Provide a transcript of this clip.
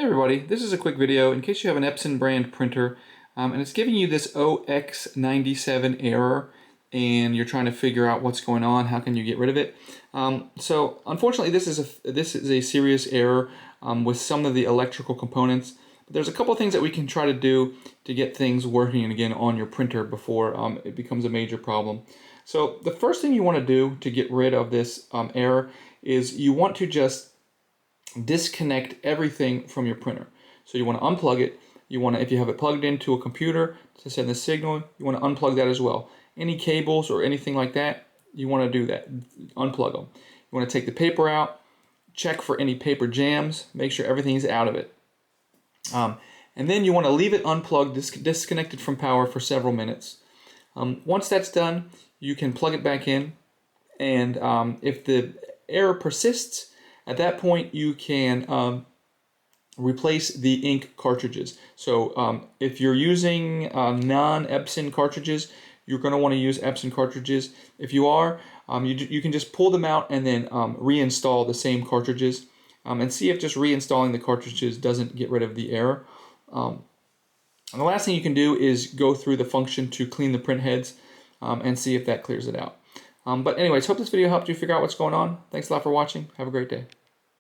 Hey everybody, this is a quick video in case you have an Epson brand printer and it's giving you this Ox97 error and you're trying to figure out what's going on, how can you get rid of it. So unfortunately this is a serious error with some of the electrical components. But there's a couple things that we can try to do to get things working again on your printer before it becomes a major problem. So the first thing you want to do to get rid of this error is you want to just disconnect everything from your printer. So you want to unplug it. You want to, if you have it plugged into a computer to send the signal, you want to unplug that as well. Any cables or anything like that, you want to do that. Unplug them. You want to take the paper out, check for any paper jams, make sure everything's out of it. And then you want to leave it unplugged, disconnected from power for several minutes. Once that's done, you can plug it back in, and if the error persists, at that point, you can replace the ink cartridges. So if you're using non-Epson cartridges, you're going to want to use Epson cartridges. If you are, you can just pull them out and then reinstall the same cartridges and see if just reinstalling the cartridges doesn't get rid of the error. And the last thing you can do is go through the function to clean the print heads and see if that clears it out. But anyways, hope this video helped you figure out what's going on. Thanks a lot for watching. Have a great day.